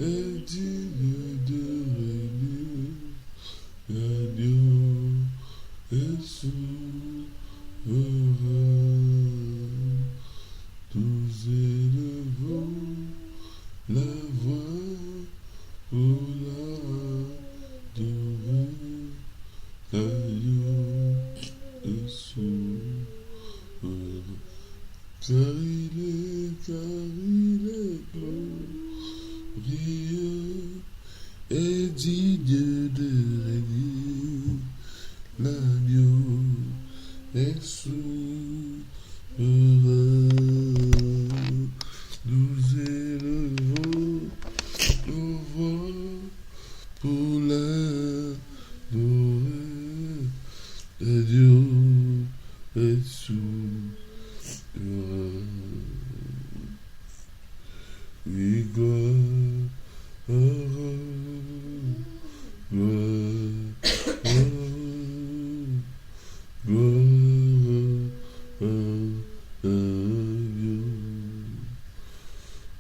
est digne de régner. L'agneau est souverain. Nous élevons la voix pour l'adorer. L'agneau est souverain. Car il est glorieux et digne de régner. L'agneau est souverain. Nous élevons nos voix pour l'adorer. L'agneau est souverain. Oui, gloire,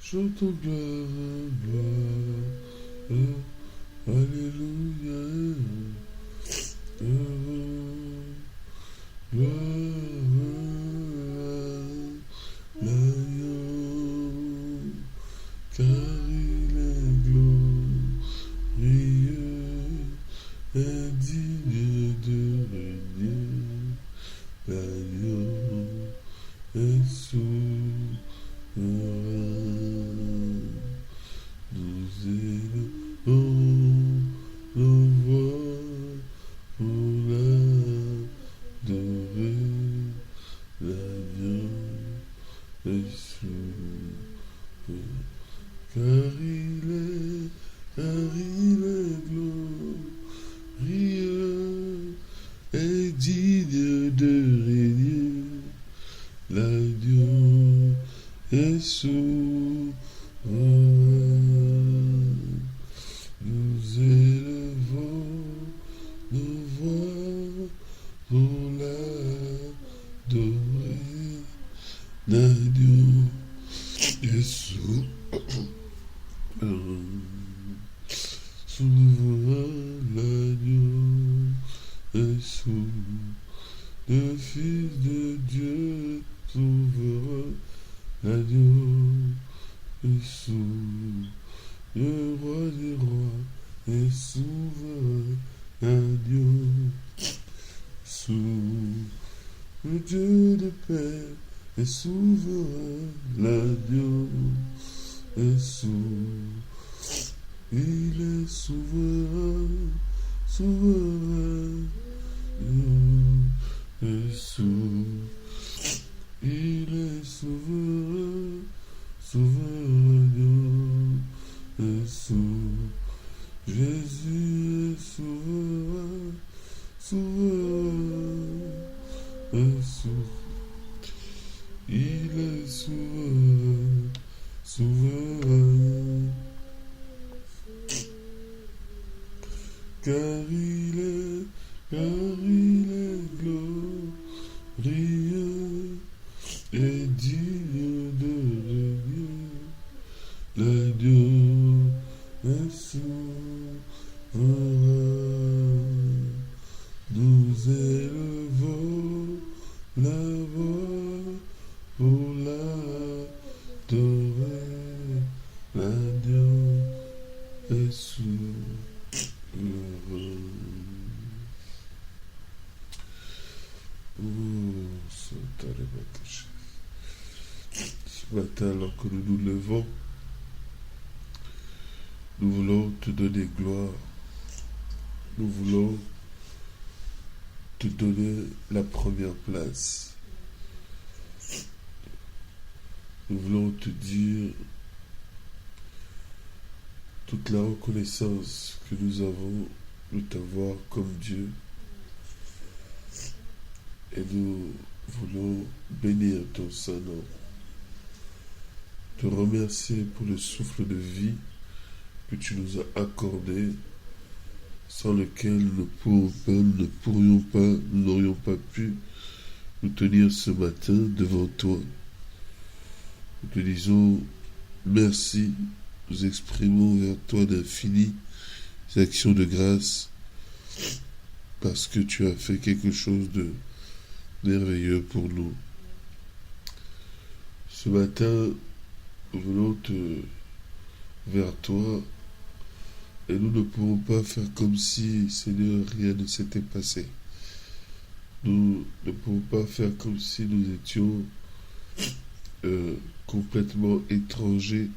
chantons gloire, alléluia, l'agneau, car il est glorieux et digne de régner. L'agneau est souverain. Nous élevons nos voix pour l'adorer. L'agneau est souverain. Car il est glorieux et digne de régner. L'agneau est souverain. Nous élevons nos voix pour l'adorer. L'agneau est souverain. L'agneau est souverain. Le Fils de Dieu souverain. L'agneau est souverain. Le roi des rois est souverain. L'agneau souverain. Le Dieu de paix est souverain. L'agneau est souverain. Il est souverain, souverain. Il est souverain. Il est souverain, souverain. Est souverain. Jésus est souverain, souverain. Est souverain. Il est souverain, souverain. Car il est glorieux et digne de régner. L'agneau est souverain. Nous élevons la voix pour l'adorer. L'agneau est souverain. Ce matin, alors que nous nous levons, nous voulons te donner gloire. Nous voulons te donner la première place. Nous voulons te dire toute la reconnaissance que nous avons de t'avoir comme Dieu. Et nous voulons bénir ton Saint-Nom. Te remercier pour le souffle de vie que tu nous as accordé, sans lequel nous n'aurions pas pu nous tenir ce matin devant toi. Nous te disons merci nous exprimons vers toi d'infinies actions de grâce parce que tu as fait quelque chose de merveilleux pour nous. Ce matin, nous venons vers toi et nous ne pouvons pas faire comme si, Seigneur, rien ne s'était passé. Nous ne pouvons pas faire comme si nous étions complètement étrangers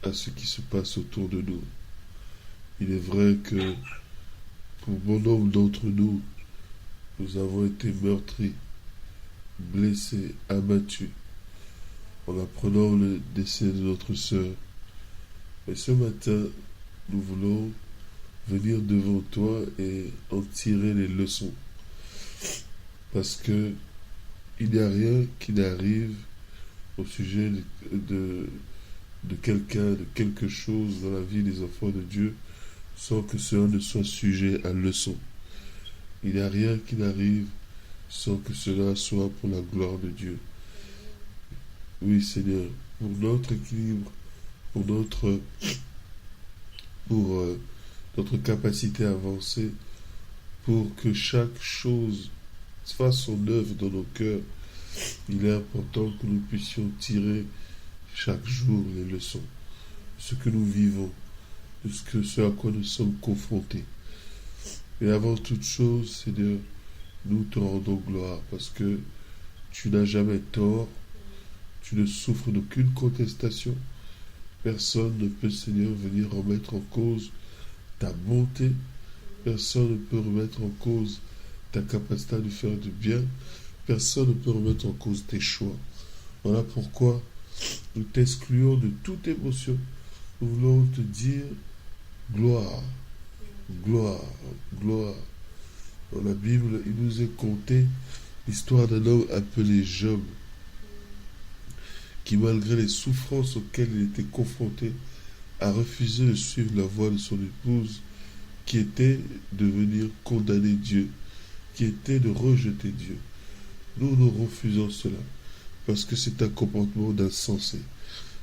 à ce qui se passe autour de nous. Il est vrai que pour bon nombre d'entre nous, nous avons été meurtris, blessés, abattus, en apprenant le décès de notre sœur. Mais ce matin, nous voulons venir devant toi et en tirer les leçons. Parce que il n'y a rien qui n'arrive au sujet de quelqu'un, de quelque chose dans la vie des enfants de Dieu, sans que cela ne soit sujet à leçon. Il n'y a rien qui n'arrive sans que cela soit pour la gloire de Dieu. Oui, Seigneur, pour notre équilibre, pour notre capacité à avancer, pour que chaque chose fasse son œuvre dans nos cœurs, il est important que nous puissions tirer chaque jour les leçons de ce que nous vivons, de ce à quoi nous sommes confrontés. Et avant toute chose, Seigneur, nous te rendons gloire parce que tu n'as jamais tort, tu ne souffres d'aucune contestation. Personne ne peut, Seigneur, venir remettre en cause ta bonté. Personne ne peut remettre en cause ta capacité à nous faire du bien. Personne ne peut remettre en cause tes choix. Voilà pourquoi nous t'excluons de toute émotion. Nous voulons te dire gloire, gloire, gloire. Dans la Bible, il nous est conté l'histoire d'un homme appelé Job, qui malgré les souffrances auxquelles il était confronté, a refusé de suivre la voie de son épouse, qui était de venir condamner Dieu, qui était de rejeter Dieu. Nous refusons cela, parce que c'est un comportement d'insensé.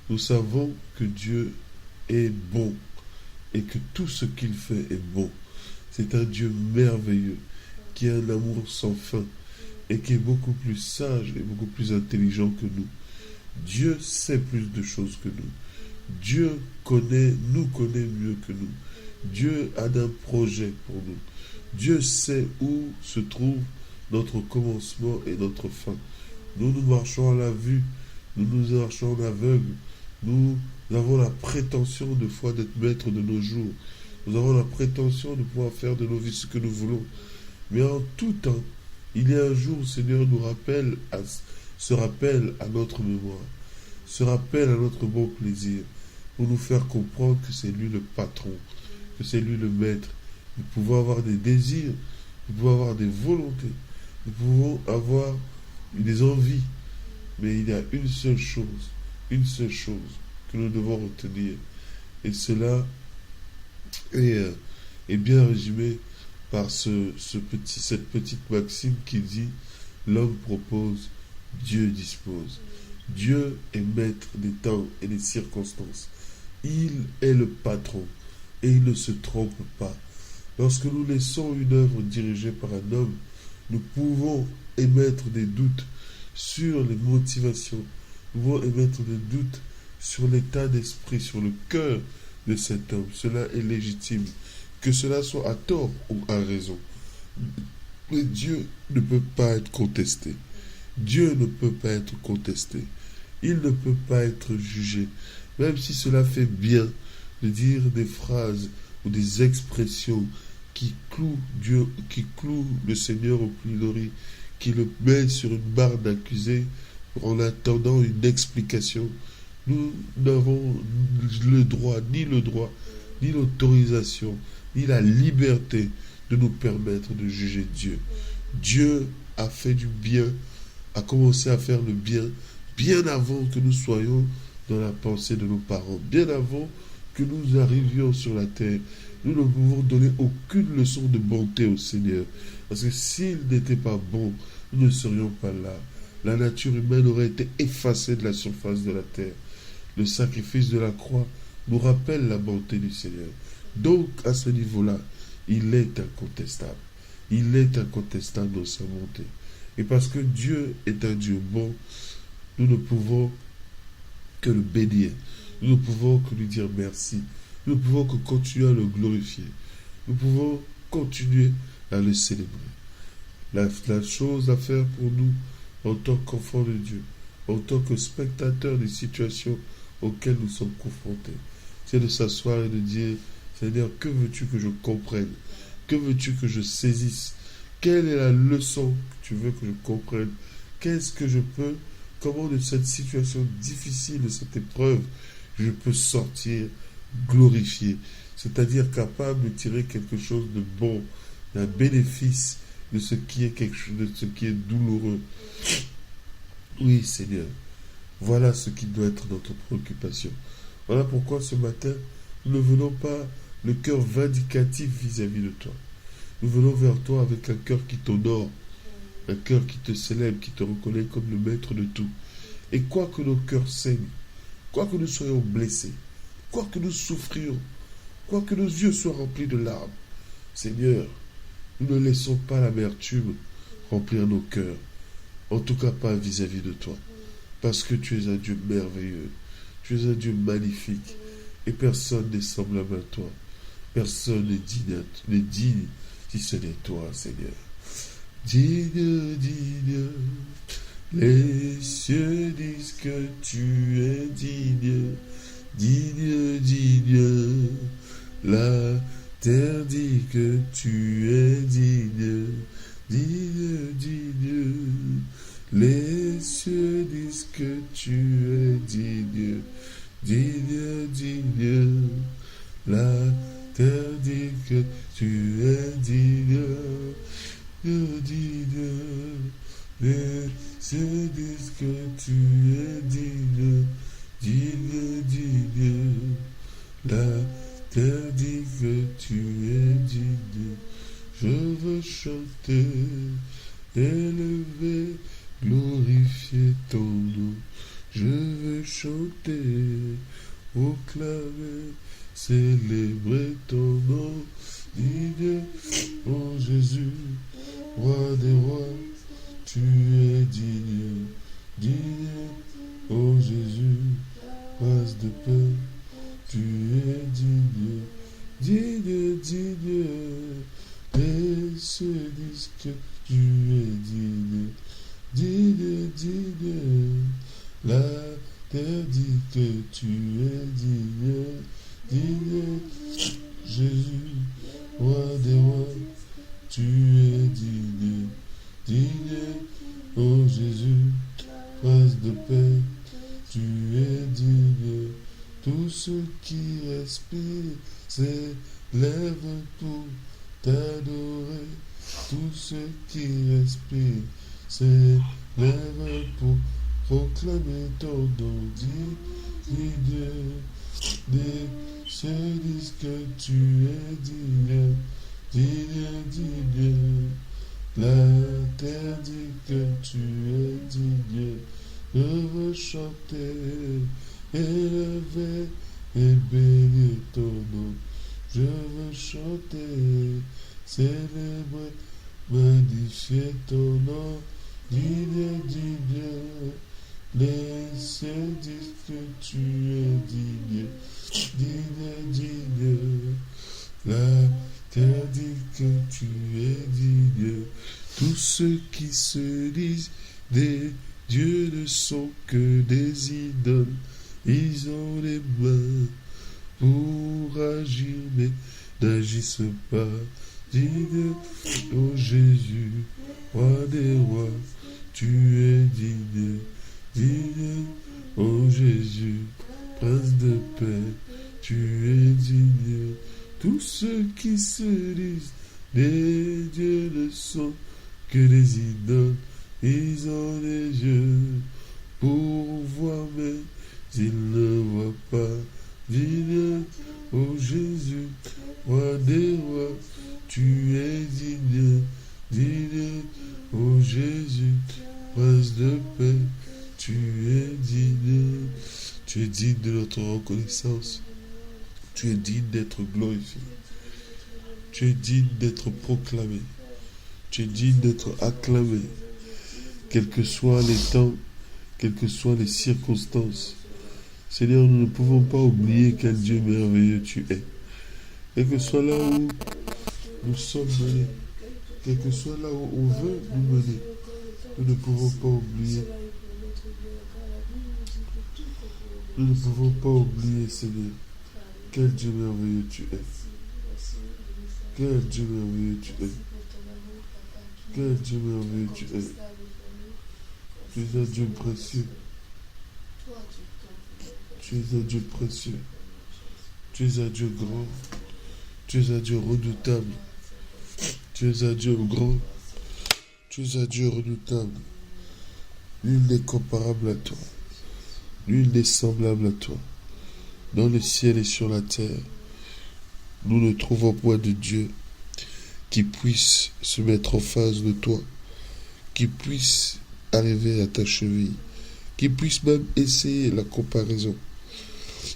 Nous savons que Dieu est bon, et que tout ce qu'il fait est bon. C'est un Dieu merveilleux, qui a un amour sans fin, et qui est beaucoup plus sage et beaucoup plus intelligent que nous. Dieu sait plus de choses que nous. Dieu nous connaît mieux que nous. Dieu a un projet pour nous. Dieu sait où se trouve notre commencement et notre fin. Nous marchons à la vue, nous marchons en aveugle. Nous avons la prétention de foi d'être maîtres de nos jours. Nous avons la prétention de pouvoir faire de nos vies ce que nous voulons. Mais en tout temps, il y a un jour où le Seigneur se rappelle à notre mémoire, se rappelle à notre bon plaisir, pour nous faire comprendre que c'est lui le patron, que c'est lui le maître. Nous pouvons avoir des désirs, nous pouvons avoir des volontés, nous pouvons avoir des envies, mais il y a une seule chose que nous devons retenir. Et cela est bien résumé par cette petite maxime qui dit: l'homme propose, Dieu dispose. Dieu est maître des temps et des circonstances. Il est le patron et il ne se trompe pas. Lorsque nous laissons une œuvre dirigée par un homme, nous pouvons émettre des doutes sur les motivations. Nous pouvons émettre des doutes sur l'état d'esprit, sur le cœur de cet homme. Cela est légitime. Que cela soit à tort ou à raison. Mais Dieu ne peut pas être contesté. Dieu ne peut pas être contesté. Il ne peut pas être jugé. Même si cela fait bien de dire des phrases ou des expressions qui clouent Dieu, qui clouent le Seigneur au pilori, qui le met sur une barre d'accusé en attendant une explication. Nous n'avons le droit, ni l'autorisation, ni la liberté de nous permettre de juger Dieu. Dieu a fait du bien, a commencé à faire le bien avant que nous soyons dans la pensée de nos parents, bien avant que nous arrivions sur la terre. Nous ne pouvons donner aucune leçon de bonté au Seigneur, parce que s'il n'était pas bon, nous ne serions pas là. La nature humaine aurait été effacée de la surface de la terre. Le sacrifice de la croix nous rappelle la bonté du Seigneur. Donc, à ce niveau-là, il est incontestable. Il est incontestable dans sa bonté. Et parce que Dieu est un Dieu bon, nous ne pouvons que le bénir. Nous ne pouvons que lui dire merci. Nous ne pouvons que continuer à le glorifier. Nous pouvons continuer à le célébrer. La chose à faire pour nous, en tant qu'enfants de Dieu, en tant que spectateurs des situations auxquelles nous sommes confrontés, c'est de s'asseoir et de dire, Seigneur, que veux-tu que je comprenne? Que veux-tu que je saisisse? Quelle est la leçon que tu veux que je comprenne? Qu'est-ce que je peux, comment de cette situation difficile, de cette épreuve, je peux sortir glorifié, c'est-à-dire capable de tirer quelque chose de bon, d'un bénéfice de ce qui est quelque chose, de ce qui est douloureux. Oui, Seigneur, voilà ce qui doit être notre préoccupation. Voilà pourquoi ce matin, nous ne venons pas le cœur vindicatif vis-à-vis de toi. Nous venons vers toi avec un cœur qui t'honore, un cœur qui te célèbre, qui te reconnaît comme le maître de tout. Et quoi que nos cœurs saignent, quoi que nous soyons blessés, quoi que nous souffrions, quoi que nos yeux soient remplis de larmes, Seigneur, nous ne laissons pas l'amertume remplir nos cœurs, en tout cas pas vis-à-vis de toi, parce que tu es un Dieu merveilleux, tu es un Dieu magnifique, et personne n'est semblable à toi, personne n'est digne si ce n'est toi, Seigneur. Digne, digne, les cieux disent que tu es digne, digne, digne, la terre dit que tu es digne, digne, digne, les cieux disent que tu es digne, digne, digne, la terre dit que tu es digne, digne, les cieux disent que tu es digne, digne, digne, la terre dit que tu es digne. Je veux chanter, élever, glorifier ton nom. Je veux chanter, proclamer, célébrer ton nom. Digne, oh Jésus, roi des rois, tu es digne, digne, oh Jésus, prince de paix, tu es digne, digne, digne, les cieux disent que tu es digne, digne, digne, la terre dit que tu es digne, digne, Jésus, roi des rois, tu es digne, digne, oh Jésus, prince de paix, tu es digne. Tout ce qui respire s'élève pour t'adorer. Tout ce qui respire s'élève pour proclamer ton nom. Digne, des cieux disent que tu es digne, digne, digne. La terre dit que tu es digne. Je veux chanter, élever et bénir ton nom. Je veux chanter, célébrer, magnifier ton nom. Digne, digne, les cieux disent que tu es digne, digne, digne. La terre dit que tu es digne. Tous ceux qui se disent des dieux ne sont que des idoles. Ils ont les mains pour agir, mais n'agissent pas. Digne, ô Jésus, roi des rois, tu es digne. Digne, ô Jésus, prince de paix, tu es digne. Tous ceux qui se disent des dieux ne sont que des idoles. Ils ont des yeux pour voir, mais ils ne voient pas. Digne, ô Jésus, roi des rois, tu es digne. Digne, ô Jésus, prince de paix, tu es digne. Tu es digne de reconnaissance. Tu es digne d'être glorifié. Tu es digne d'être proclamé. Tu es digne d'être acclamé. Quels que soient les temps, quelles que soient les circonstances. Seigneur, nous ne pouvons pas oublier quel Dieu merveilleux tu es. Quel que soit là où nous sommes menés, quel que soit là où on veut nous mener, nous ne pouvons pas oublier. Nous ne pouvons pas oublier, Seigneur, quel Dieu merveilleux tu es. Quel Dieu merveilleux tu es. Quel Dieu merveilleux tu es. Tu es un Dieu précieux. Tu es un Dieu précieux. Tu es un Dieu grand. Tu es un Dieu redoutable. Tu es un Dieu grand. Tu es un Dieu redoutable. Nul n'est comparable à toi. Nul n'est semblable à toi. Dans le ciel et sur la terre, nous ne trouvons point de Dieu qui puisse se mettre en face de toi, qui puisse arriver à ta cheville, qui puisse même essayer la comparaison.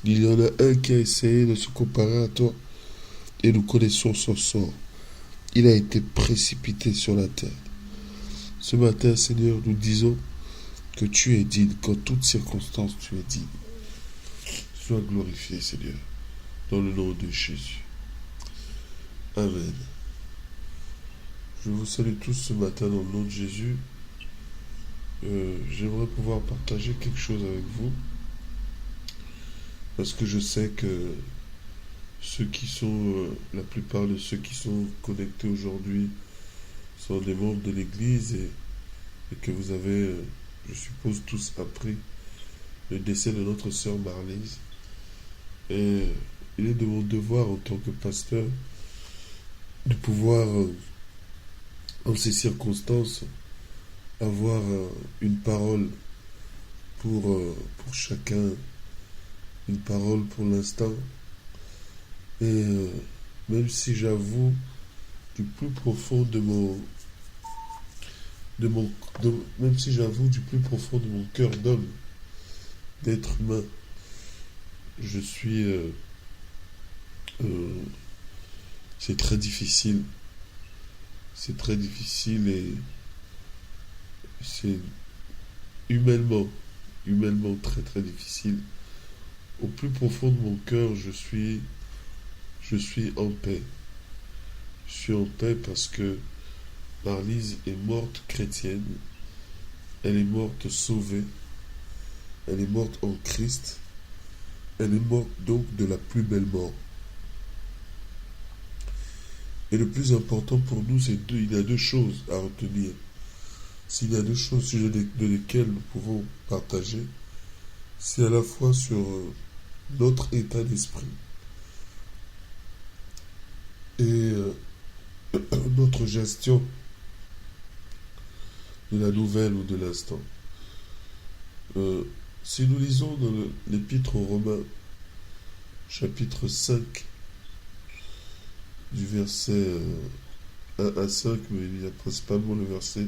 Il y en a un qui a essayé de se comparer à toi et nous connaissons son sort. Il a été précipité sur la terre. Ce matin, Seigneur, nous disons que tu es digne, qu'en toutes circonstances tu es digne. Sois glorifié, Seigneur, dans le nom de Jésus. Amen. Je vous salue tous ce matin dans le nom de Jésus. J'aimerais pouvoir partager quelque chose avec vous, parce que je sais que la plupart de ceux qui sont connectés aujourd'hui sont des membres de l'Église et que vous avez, je suppose, tous appris le décès de notre sœur Marlise. Et il est de mon devoir en tant que pasteur de pouvoir, en ces circonstances, avoir une parole pour chacun, une parole pour l'instant. Et même si j'avoue du plus profond de mon cœur d'homme, d'être humain, je suis c'est très difficile et c'est humainement très très difficile. Au plus profond de mon cœur, je suis en paix. Je suis en paix parce que Marlise est morte chrétienne. Elle est morte sauvée. Elle est morte en Christ. Elle est morte donc de la plus belle mort. Et le plus important pour nous, il y a deux choses à retenir. S'il y a deux choses de lesquelles nous pouvons partager, c'est à la fois sur notre état d'esprit et notre gestion de la nouvelle ou de l'instant. Si nous lisons dans l'Épître aux Romains, chapitre 5, du verset 1 à 5, mais il y a principalement le verset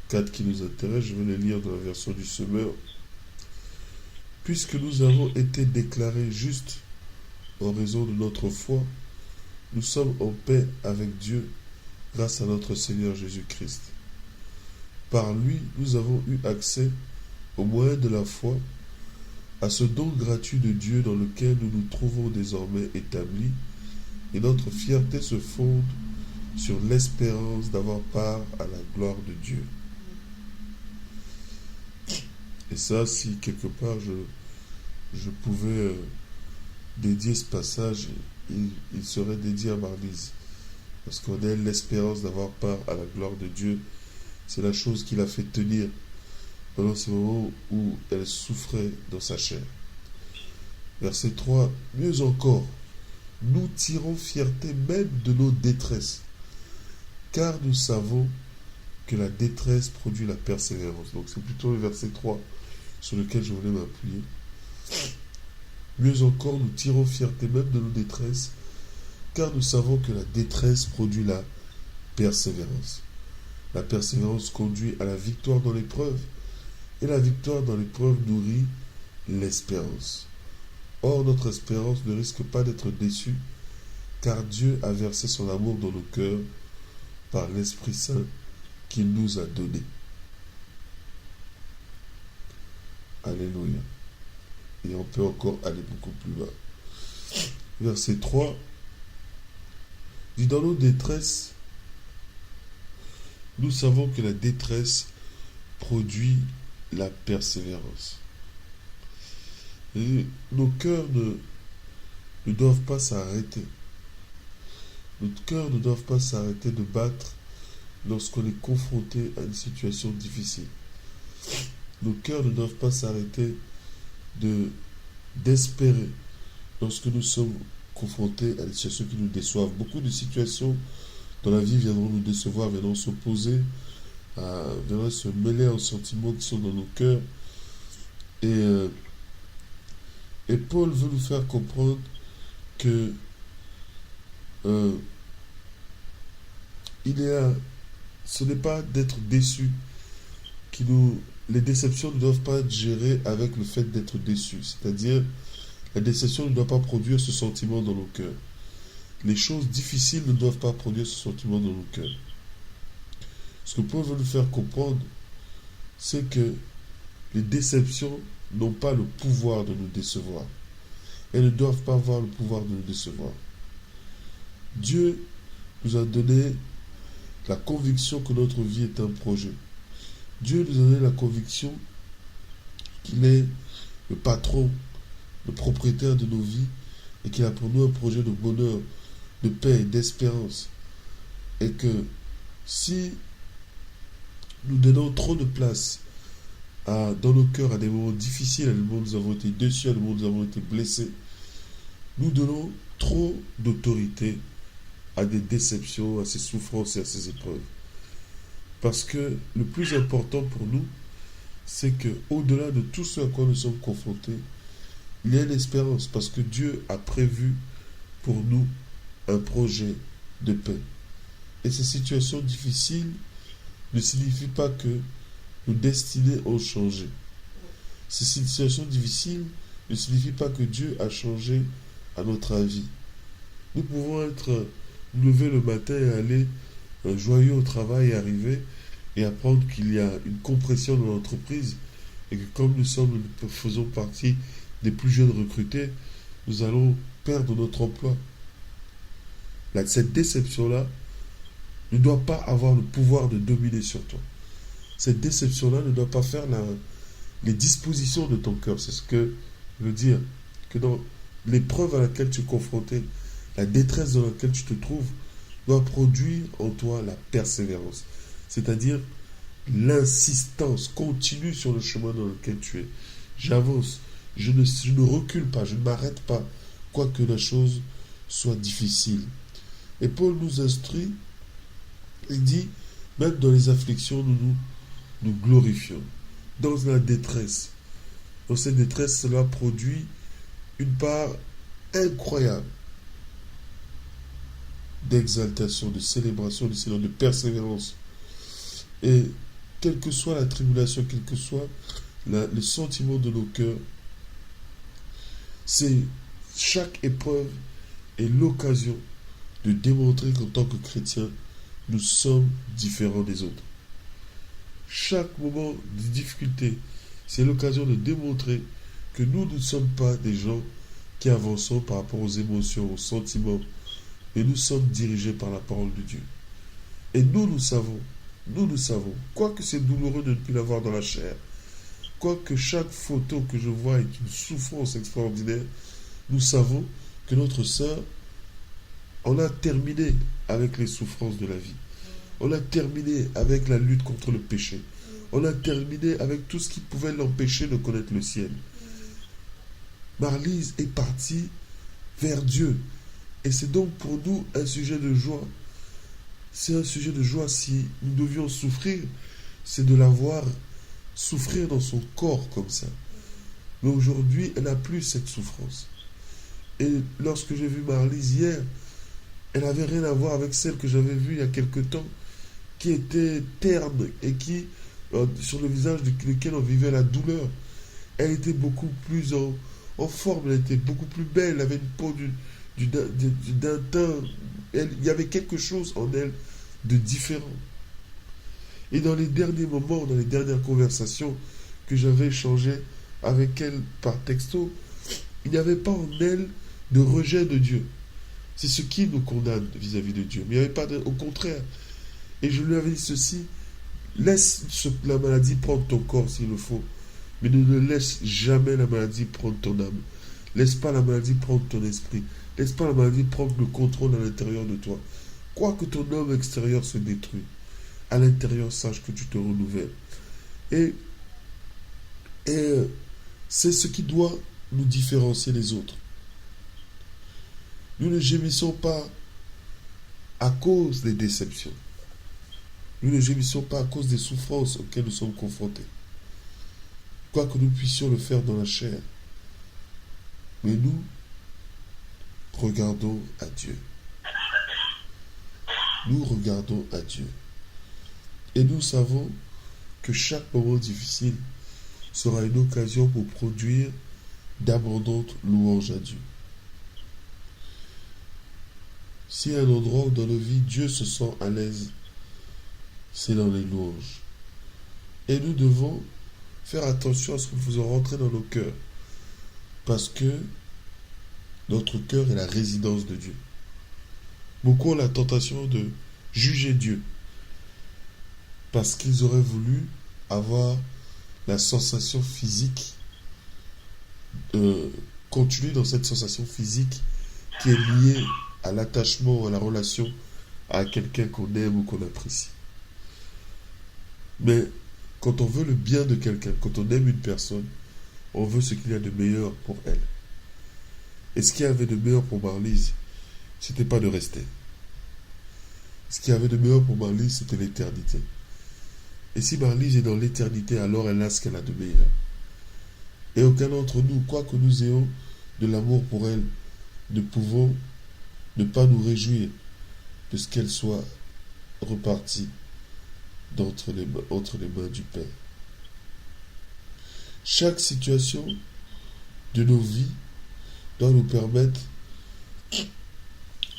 4 qui nous intéresse, je vais le lire dans la version du Semeur. Puisque nous avons été déclarés justes en raison de notre foi, nous sommes en paix avec Dieu grâce à notre Seigneur Jésus-Christ. Par lui, nous avons eu accès, au moyen de la foi, à ce don gratuit de Dieu dans lequel nous nous trouvons désormais établis, et notre fierté se fonde sur l'espérance d'avoir part à la gloire de Dieu. Et ça, si quelque part je pouvais dédier ce passage, il serait dédié à Marlise. Parce qu'on a l'espérance d'avoir part à la gloire de Dieu. C'est la chose qui l'a fait tenir pendant ce moment où elle souffrait dans sa chair. Verset 3. Mieux encore, nous tirons fierté même de nos détresses, car nous savons que la détresse produit la persévérance. Donc c'est plutôt le verset 3 sur lequel je voulais m'appuyer. Mieux encore, nous tirons fierté même de nos détresses, car nous savons que la détresse produit la persévérance. La persévérance conduit à la victoire dans l'épreuve, et la victoire dans l'épreuve nourrit l'espérance. Or, notre espérance ne risque pas d'être déçue, car Dieu a versé son amour dans nos cœurs par l'Esprit Saint qu'il nous a donné. Alléluia. Et on peut encore aller beaucoup plus loin. Verset 3 dit: dans nos détresses, nous savons que la détresse produit la persévérance. Et nos cœurs ne doivent pas s'arrêter. Nos cœurs ne doivent pas s'arrêter de battre lorsqu'on est confronté à une situation difficile. Nos cœurs ne doivent pas s'arrêter d'espérer lorsque nous sommes confrontés à des situations qui nous déçoivent. Beaucoup de situations dans la vie viendront nous décevoir, viendront s'opposer, viendront se mêler aux sentiments qui sont dans nos cœurs. Et Paul veut nous faire comprendre que ce n'est pas d'être déçu les déceptions ne doivent pas être gérées avec le fait d'être déçu. C'est-à-dire, la déception ne doit pas produire ce sentiment dans nos cœurs. Les choses difficiles ne doivent pas produire ce sentiment dans nos cœurs. Ce que Paul veut nous faire comprendre, c'est que les déceptions n'ont pas le pouvoir de nous décevoir. Elles ne doivent pas avoir le pouvoir de nous décevoir. Dieu nous a donné la conviction que notre vie est un projet. Dieu nous a donné la conviction qu'il est le patron, le propriétaire de nos vies et qu'il a pour nous un projet de bonheur, de paix, d'espérance. Et que si nous donnons trop de place dans nos cœurs à des moments difficiles, à des moments où nous avons été déçus, à des moments où nous avons été blessés, nous donnons trop d'autorité à des déceptions, à ces souffrances et à ces épreuves. Parce que le plus important pour nous, c'est qu'au-delà de tout ce à quoi nous sommes confrontés, il y a une espérance, parce que Dieu a prévu pour nous un projet de paix. Et ces situations difficiles ne signifient pas que nos destinées ont changé. Ces situations difficiles ne signifient pas que Dieu a changé à notre avis. Nous pouvons nous lever le matin et aller joyeux au travail et arriver et apprendre qu'il y a une compression dans l'entreprise et que comme nous faisons partie des plus jeunes recrutés, nous allons perdre notre emploi. Cette déception-là ne doit pas avoir le pouvoir de dominer sur toi. Cette déception-là ne doit pas faire les dispositions de ton cœur. C'est ce que je veux dire. Que dans l'épreuve à laquelle tu es confronté, la détresse dans laquelle tu te trouves, doit produire en toi la persévérance. C'est-à-dire l'insistance continue sur le chemin dans lequel tu es. J'avance. Je ne recule pas. Je ne m'arrête pas. Quoique la chose soit difficile. Et Paul nous instruit. Il dit, même dans les afflictions, nous glorifions. Dans la détresse. Dans cette détresse, cela produit une part incroyable d'exaltation, de célébration, de persévérance. Et quelle que soit la tribulation, quel que soit le sentiment de nos cœurs, chaque épreuve est l'occasion de démontrer qu'en tant que chrétiens, nous sommes différents des autres. Chaque moment de difficulté, c'est l'occasion de démontrer que nous ne sommes pas des gens qui avançons par rapport aux émotions, aux sentiments, mais nous sommes dirigés par la parole de Dieu. Et nous savons, quoique c'est douloureux de ne plus l'avoir dans la chair, quoique chaque photo que je vois est une souffrance extraordinaire, nous savons que notre sœur, on a terminé avec les souffrances de la vie. On a terminé avec la lutte contre le péché. On a terminé avec tout ce qui pouvait l'empêcher de connaître le ciel. Marlise est partie vers Dieu. Et c'est donc pour nous un sujet de joie. C'est un sujet de joie si nous devions souffrir, c'est de la voir souffrir dans son corps comme ça. Mais aujourd'hui, elle n'a plus cette souffrance. Et lorsque j'ai vu Marlise hier, elle n'avait rien à voir avec celle que j'avais vue il y a quelque temps, qui était terne et qui, sur le visage duquel on vivait la douleur, elle était beaucoup plus en forme, elle était beaucoup plus belle, elle avait une peau d'un teint. Il y avait quelque chose en elle de différent. Et dans les derniers moments, dans les dernières conversations que j'avais échangées avec elle par texto, il n'y avait pas en elle de rejet de Dieu. C'est ce qui nous condamne vis-à-vis de Dieu. Mais il n'y avait pas au contraire. Et je lui avais dit ceci, laisse la maladie prendre ton corps s'il le faut, mais ne laisse jamais la maladie prendre ton âme. Laisse pas la maladie prendre ton esprit. Laisse pas la maladie prendre le contrôle à l'intérieur de toi. Quoique ton homme extérieur se détruit, à l'intérieur, sache que tu te renouvelles. Et c'est ce qui doit nous différencier les autres. Nous ne gémissons pas à cause des déceptions. Nous ne gémissons pas à cause des souffrances auxquelles nous sommes confrontés. Quoique nous puissions le faire dans la chair. Mais nous regardons à Dieu. Nous regardons à Dieu. Et nous savons que chaque moment difficile sera une occasion pour produire d'abondantes louanges à Dieu. S'il y a un endroit où dans nos vies Dieu se sent à l'aise, c'est dans les louanges. Et nous devons faire attention à ce que nous faisons rentrer dans nos cœurs. Parce que notre cœur est la résidence de Dieu. Beaucoup ont la tentation de juger Dieu. Parce qu'ils auraient voulu avoir la sensation physique, continuer dans cette sensation physique qui est liée à l'attachement, à la relation à quelqu'un qu'on aime ou qu'on apprécie. Mais quand on veut le bien de quelqu'un, quand on aime une personne, on veut ce qu'il y a de meilleur pour elle. Et ce qu'il y avait de meilleur pour Marlise, c'était pas de rester. Ce qu'il y avait de meilleur pour Marlise, c'était l'éternité. Et si Marlise est dans l'éternité, alors elle a ce qu'elle a de meilleur. Et aucun d'entre nous, quoi que nous ayons de l'amour pour elle, ne pouvons ne pas nous réjouir de ce qu'elle soit repartie entre les mains du Père. Chaque situation de nos vies doit nous permettre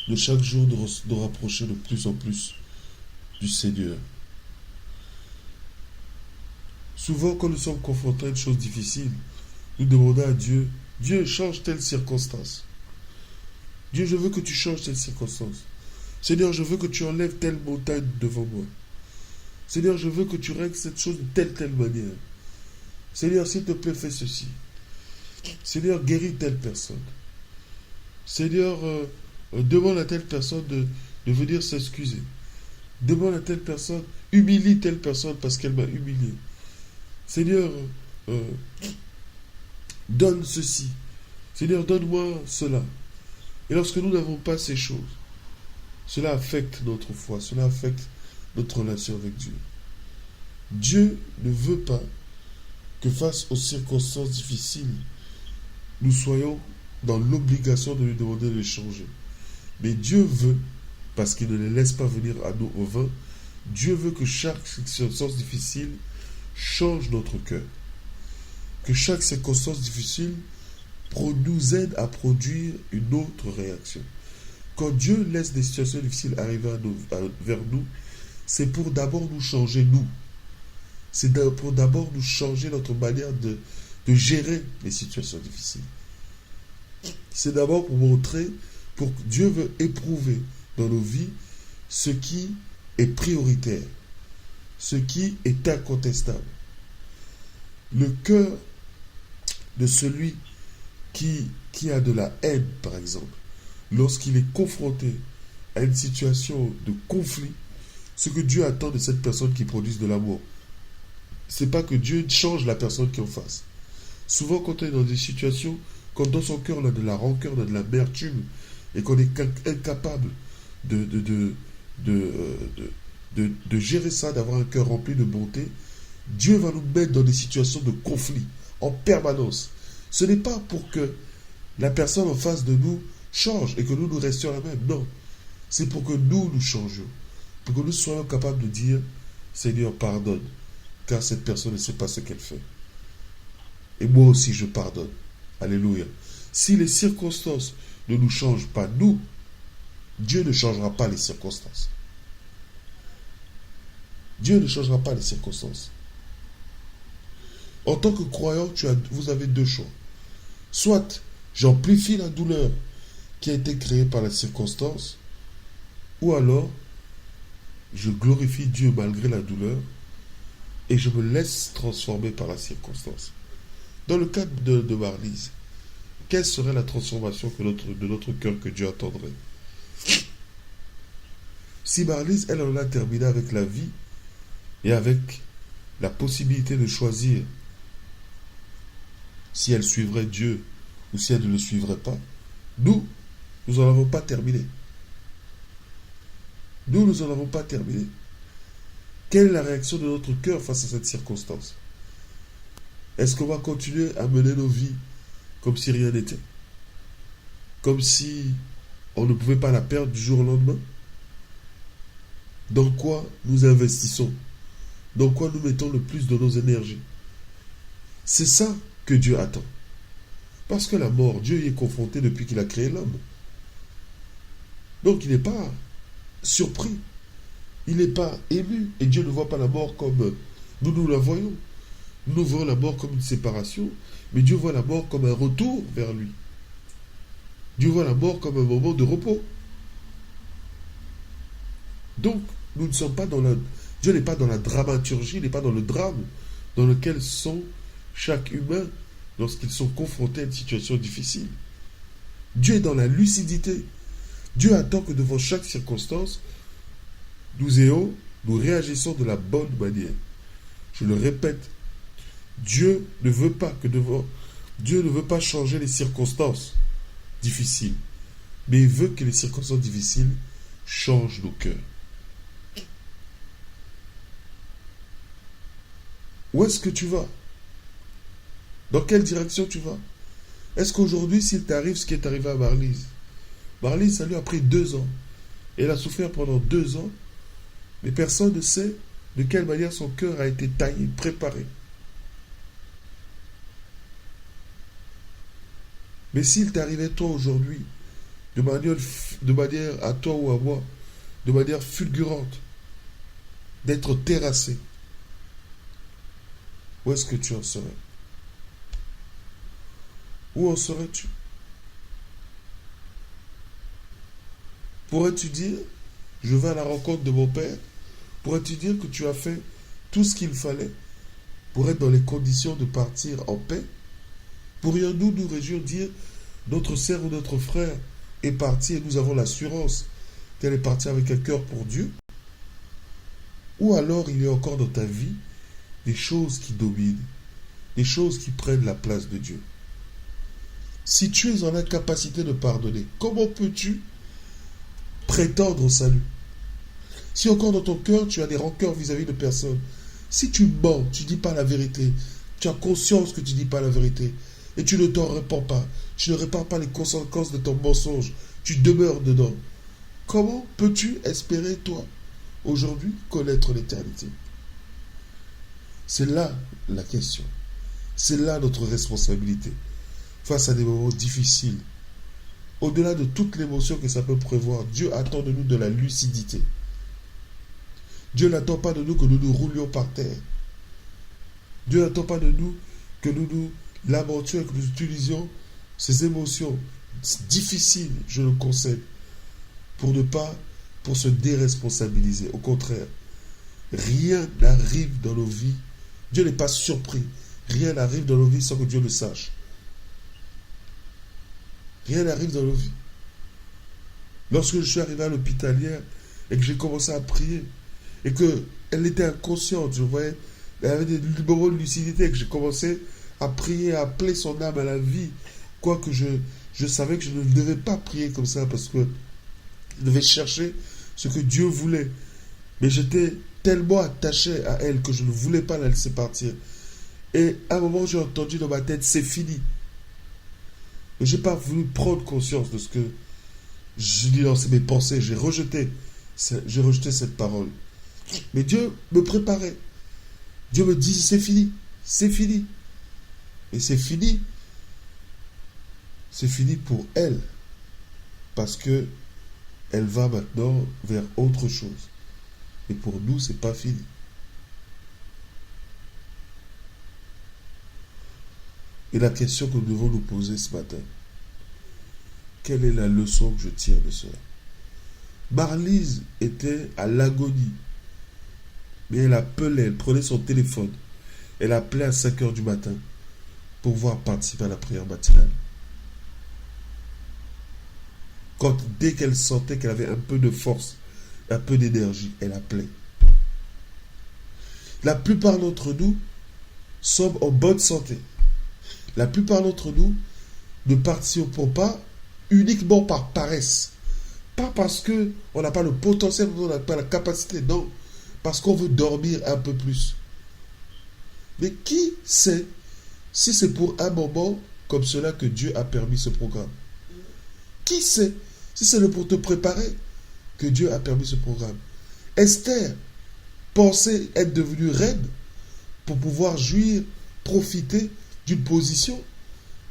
de chaque jour de nous rapprocher de plus en plus du Seigneur. Souvent, quand nous sommes confrontés à une chose difficile, nous demandons à Dieu, Dieu, change telle circonstance. Dieu, je veux que tu changes telle circonstance. Seigneur, je veux que tu enlèves telle montagne devant moi. Seigneur, je veux que tu règles cette chose de telle manière. Seigneur, s'il te plaît, fais ceci. Seigneur, guéris telle personne. Seigneur, demande à telle personne de venir s'excuser. Demande à telle personne, humilie telle personne parce qu'elle m'a humilié. Seigneur, donne ceci. Seigneur, donne-moi cela. Et lorsque nous n'avons pas ces choses, cela affecte notre foi, cela affecte notre relation avec Dieu. Dieu ne veut pas que face aux circonstances difficiles, nous soyons dans l'obligation de lui demander de les changer. Mais Dieu veut, parce qu'il ne les laisse pas venir à nous au vain, Dieu veut que chaque circonstance difficile change notre cœur. Que chaque circonstance difficile nous aide à produire une autre réaction. Quand Dieu laisse des situations difficiles arriver vers nous, c'est pour d'abord nous changer nous. C'est pour d'abord nous changer notre manière de gérer les situations difficiles. C'est d'abord pour montrer, pour que Dieu veut éprouver dans nos vies ce qui est prioritaire, ce qui est incontestable. Le cœur de celui qui a de la haine, par exemple, lorsqu'il est confronté à une situation de conflit, ce que Dieu attend de cette personne qui produise de l'amour, c'est pas que Dieu change la personne qui est en face. Souvent, quand on est dans des situations, quand dans son cœur on a de la rancœur, on a de l'amertume, et qu'on est incapable de gérer ça, d'avoir un cœur rempli de bonté, Dieu va nous mettre dans des situations de conflit en permanence. Ce n'est pas pour que la personne en face de nous change et que nous restions la même. Non. C'est pour que nous changions. Pour que nous soyons capables de dire, Seigneur, pardonne, car cette personne ne sait pas ce qu'elle fait. Et moi aussi, je pardonne. Alléluia. Si les circonstances ne nous changent pas, nous, Dieu ne changera pas les circonstances. Dieu ne changera pas les circonstances. En tant que croyant, vous avez deux choix. Soit j'amplifie la douleur qui a été créée par la circonstance, ou alors je glorifie Dieu malgré la douleur et je me laisse transformer par la circonstance. Dans le cas de Marlise, quelle serait la transformation de notre cœur que Dieu attendrait? Si Marlise, elle en a terminé avec la vie et avec la possibilité de choisir si elle suivrait Dieu ou si elle ne le suivrait pas, nous n'en avons pas terminé. Nous n'en avons pas terminé. Quelle est la réaction de notre cœur face à cette circonstance? Est-ce qu'on va continuer à mener nos vies comme si rien n'était? Comme si on ne pouvait pas la perdre du jour au lendemain? Dans quoi nous investissons? Dans quoi nous mettons le plus de nos énergies? C'est ça que Dieu attend. Parce que la mort, Dieu y est confronté depuis qu'il a créé l'homme. Donc il n'est pas surpris. Il n'est pas ému. Et Dieu ne voit pas la mort comme nous la voyons. Nous voyons la mort comme une séparation. Mais Dieu voit la mort comme un retour vers lui. Dieu voit la mort comme un moment de repos. Donc, nous ne sommes pas dans la... Dieu n'est pas dans la dramaturgie, il n'est pas dans le drame dans lequel sont chaque humain lorsqu'ils sont confrontés à une situation difficile. Dieu est dans la lucidité. Dieu attend que devant chaque circonstance, nous réagissons de la bonne manière. Je le répète, Dieu ne veut pas changer les circonstances difficiles, mais il veut que les circonstances difficiles changent nos cœurs. Où est-ce que tu vas? Dans quelle direction tu vas? Est-ce qu'aujourd'hui, s'il t'arrive ce qui est arrivé à Marlise, Marlise, ça lui a pris 2 ans. Elle a souffert pendant 2 ans, mais personne ne sait de quelle manière son cœur a été taillé, préparé. Mais s'il t'arrivait toi aujourd'hui, de manière à toi ou à moi, de manière fulgurante, d'être terrassé, où est-ce que tu en serais? Où en serais-tu? Pourrais-tu dire, je vais à la rencontre de mon Père? Pourrais-tu dire que tu as fait tout ce qu'il fallait pour être dans les conditions de partir en paix? Pourrions-nous nous réjouir, dire, notre sœur ou notre frère est parti et nous avons l'assurance qu'elle est partie avec un cœur pour Dieu? Ou alors il y a encore dans ta vie des choses qui dominent, des choses qui prennent la place de Dieu. Si tu es en incapacité de pardonner, comment peux-tu prétendre au salut? Si encore dans ton cœur, tu as des rancœurs vis-à-vis de personnes, si tu mens, tu ne dis pas la vérité, tu as conscience que tu ne dis pas la vérité, et tu ne t'en répands pas, tu ne répares pas les conséquences de ton mensonge, tu demeures dedans, comment peux-tu espérer, toi, aujourd'hui, connaître l'éternité? C'est là la question. C'est là notre responsabilité. Face à des moments difficiles, au-delà de toute l'émotion que ça peut prévoir, Dieu attend de nous de la lucidité. Dieu n'attend pas de nous que nous nous roulions par terre. Dieu n'attend pas de nous que nous nous lamentions et que nous utilisions ces émotions difficiles, je le concède, pour se déresponsabiliser. Au contraire, rien n'arrive dans nos vies. Dieu n'est pas surpris. Rien n'arrive dans nos vies sans que Dieu le sache. Rien n'arrive dans nos vies. Lorsque je suis arrivé à l'hôpital hier et que j'ai commencé à prier et qu'elle était inconsciente, je voyais, elle avait des moments de lucidité et que j'ai commencé à prier, à appeler son âme à la vie, quoique je savais que je ne devais pas prier comme ça parce que je devais chercher ce que Dieu voulait. Mais j'étais tellement attaché à elle que je ne voulais pas la laisser partir. Et à un moment, j'ai entendu dans ma tête, c'est fini. Et je n'ai pas voulu prendre conscience de ce que je dis dans mes pensées. J'ai rejeté cette parole. Mais Dieu me préparait. Dieu me dit, c'est fini. C'est fini. Et c'est fini. c'est fini pour elle. Parce que elle va maintenant vers autre chose. Et pour nous, c'est pas fini. Et la question que nous devons nous poser ce matin, quelle est la leçon que je tire de cela? Marlise était à l'agonie. Mais elle appelait, elle prenait son téléphone. Elle appelait à 5 heures du matin pour pouvoir participer à la prière matinale. Dès qu'elle sentait qu'elle avait un peu de force, un peu d'énergie, elle appelait. La plupart d'entre nous sommes en bonne santé. La plupart d'entre nous ne participons pas uniquement par paresse. Pas parce qu'on n'a pas le potentiel, on n'a pas la capacité, non. Parce qu'on veut dormir un peu plus. Mais qui sait si c'est pour un moment comme cela que Dieu a permis ce programme? Qui sait si c'est pour te préparer que Dieu a permis ce programme? Esther pensait être devenue reine pour pouvoir jouir, profiter d'une position.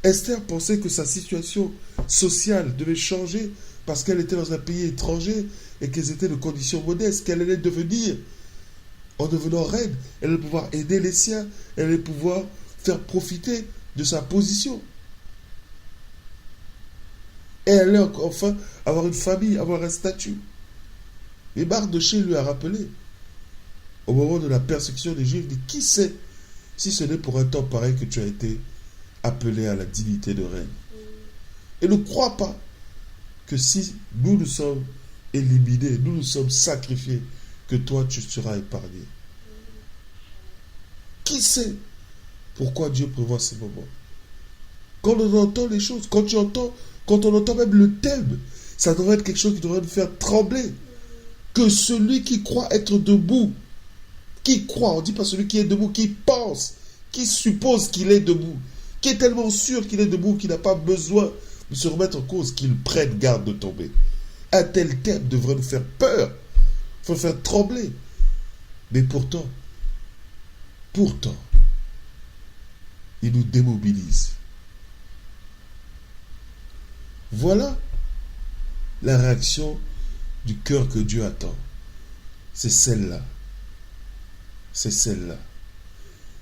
Esther pensait que sa situation sociale devait changer parce qu'elle était dans un pays étranger et qu'elles étaient de conditions modestes, qu'elle allait devenir, en devenant reine, elle allait pouvoir aider les siens, elle allait pouvoir faire profiter de sa position. Et elle allait enfin avoir une famille, avoir un statut. Et Mardochée lui a rappelé, au moment de la persécution des Juifs, dit, qui sait si ce n'est pour un temps pareil que tu as été appelé à la dignité de reine. Et ne crois pas que si nous sommes éliminés, nous sommes sacrifiés, que toi tu seras épargné. Qui sait pourquoi Dieu prévoit ces moments? Quand on entend les choses, quand on entend même le thème, ça devrait être quelque chose qui devrait nous faire trembler. Que celui qui croit être debout, qui croit, on ne dit pas celui qui est debout, qui pense, qui suppose qu'il est debout, qui est tellement sûr qu'il est debout qu'il n'a pas besoin de se remettre en cause, qu'il prenne garde de tomber. Un tel thème devrait nous faire peur, il faut nous faire trembler. Mais pourtant, il nous démobilise. Voilà la réaction du cœur que Dieu attend. C'est celle-là. C'est celle-là.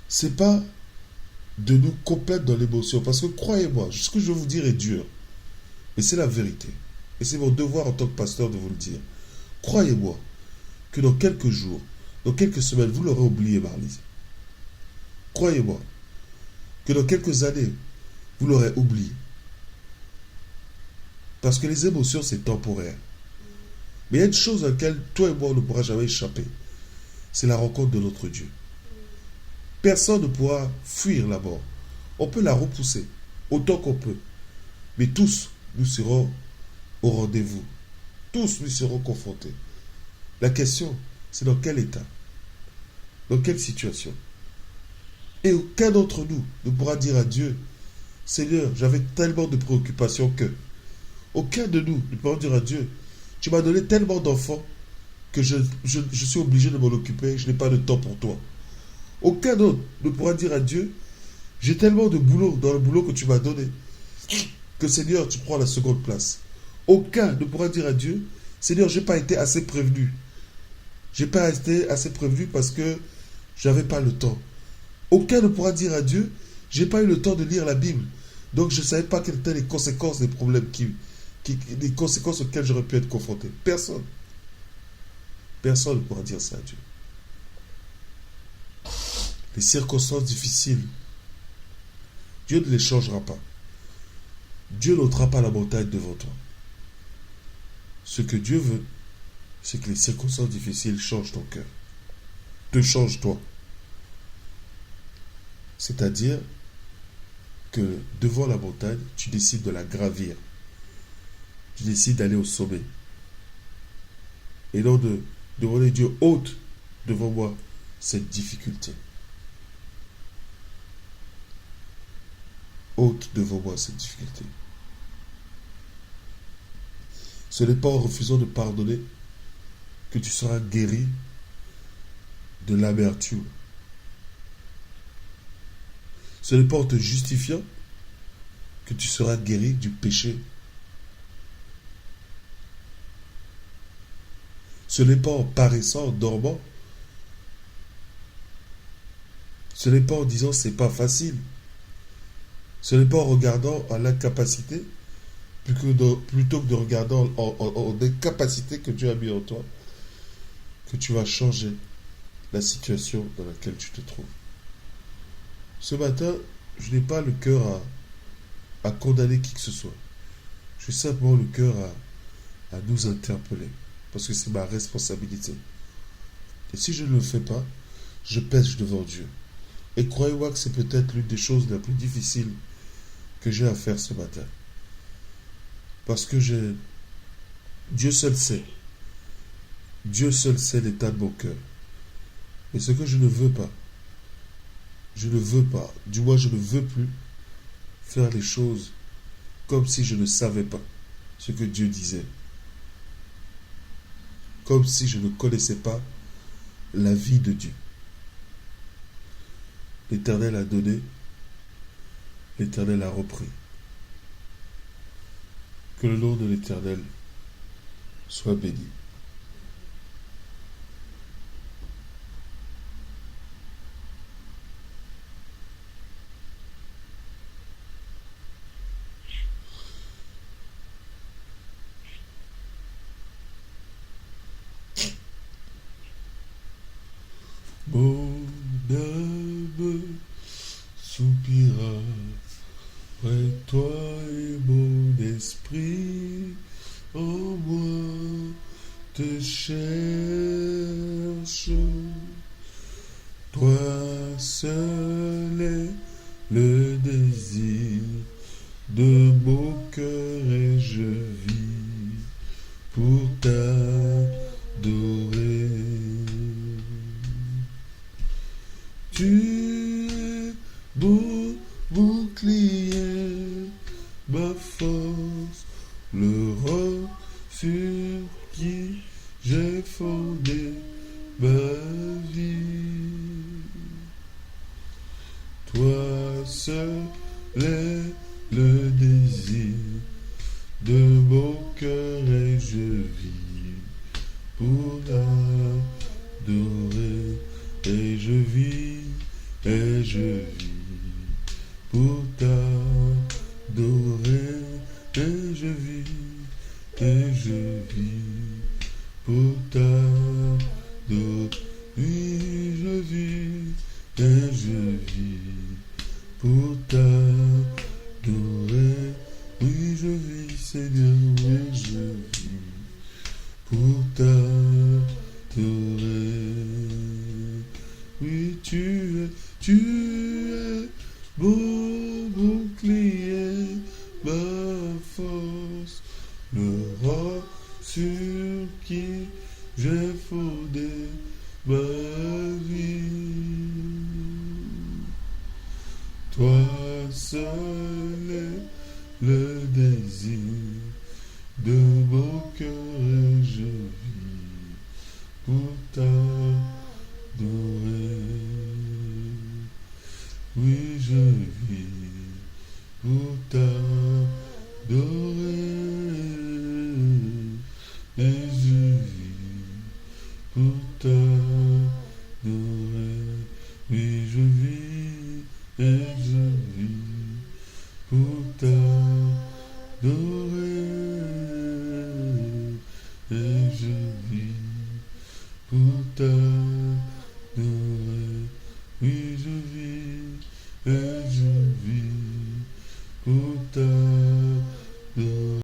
C'est pas de nous complaire dans l'émotion. Parce que croyez-moi, ce que je vais vous dire est dur. Et c'est la vérité. Et c'est mon devoir en tant que pasteur de vous le dire. Croyez-moi que dans quelques jours, dans quelques semaines, vous l'aurez oublié, Marlise. Croyez-moi que dans quelques années, vous l'aurez oublié. Parce que les émotions, c'est temporaire. Mais il y a une chose à laquelle toi et moi, on ne pourra jamais échapper. C'est la rencontre de notre Dieu. Personne ne pourra fuir la mort. On peut la repousser autant qu'on peut. Mais tous, nous serons au rendez-vous. Tous, nous serons confrontés. La question, c'est dans quel état? Dans quelle situation? Et aucun d'entre nous ne pourra dire à Dieu, Seigneur, j'avais tellement de préoccupations que... Aucun de nous ne pourra dire à Dieu, tu m'as donné tellement d'enfants que je suis obligé de m'en occuper, je n'ai pas de temps pour toi. Aucun d'autre ne pourra dire à Dieu, j'ai tellement de boulot dans le boulot que tu m'as donné, que Seigneur, tu prends la seconde place. Aucun ne pourra dire à Dieu, Seigneur, je n'ai pas été assez prévenu. Je n'ai pas été assez prévenu parce que je n'avais pas le temps. Aucun ne pourra dire à Dieu, je n'ai pas eu le temps de lire la Bible. Donc je ne savais pas quelles étaient les conséquences des problèmes, les conséquences auxquelles j'aurais pu être confronté. Personne. Personne ne pourra dire ça à Dieu. Les circonstances difficiles, Dieu ne les changera pas. Dieu n'ôtera pas la montagne devant toi. Ce que Dieu veut, c'est que les circonstances difficiles changent ton cœur. Te changent toi. C'est-à-dire que devant la montagne, tu décides de la gravir. Tu décides d'aller au sommet. Et non de demander Dieu, ôte devant moi cette difficulté. Ôte devant moi cette difficulté. Ce n'est pas en refusant de pardonner que tu seras guéri de l'amertume. Ce n'est pas en te justifiant que tu seras guéri du péché. Ce n'est pas en paraissant, en dormant. Ce n'est pas en disant c'est pas facile. Ce n'est pas en regardant à l'incapacité plutôt que de regarder en incapacité que Dieu a mis en toi que tu vas changer la situation dans laquelle tu te trouves. Ce matin, je n'ai pas le cœur à condamner qui que ce soit. J'ai simplement le cœur à nous interpeller. Parce que c'est ma responsabilité. Et si je ne le fais pas, je pêche devant Dieu. Et croyez-moi que c'est peut-être l'une des choses les plus difficiles que j'ai à faire ce matin. Parce que Dieu seul sait. Dieu seul sait l'état de mon cœur. Et ce que je ne veux pas, du moins je ne veux plus faire les choses comme si je ne savais pas ce que Dieu disait. Comme si je ne connaissais pas la vie de Dieu. L'Éternel a donné, l'Éternel a repris. Que le nom de l'Éternel soit béni. Mon âme soupira près de toi et mon esprit en moi te cherche. Toi seul est le désir de mon cœur et je vis pour t'adorer. Tu es mon bouclier, ma force, le roc sur qui j'ai fondé ma vie. Toi seul est le désir de mon cœur et je vis pour t'adorer. Et je vis pour t'adorer. Et je vis pour t'adorer. Oui, je vis pour t'adorer. Oui, je vis, Seigneur, oui, je vis pour t'adorer. Oui, tu es mon bouclier, ma force, le roc sur qui j'ai fondé ma vie. Toi seul est le désir de mon cœur et je vis pour t'adorer. Oui, je vis pour t'adorer. Et je vis pour t'adorer. Oui, je vis et je vis pour t'adorer. Et je vis pour t'adorer.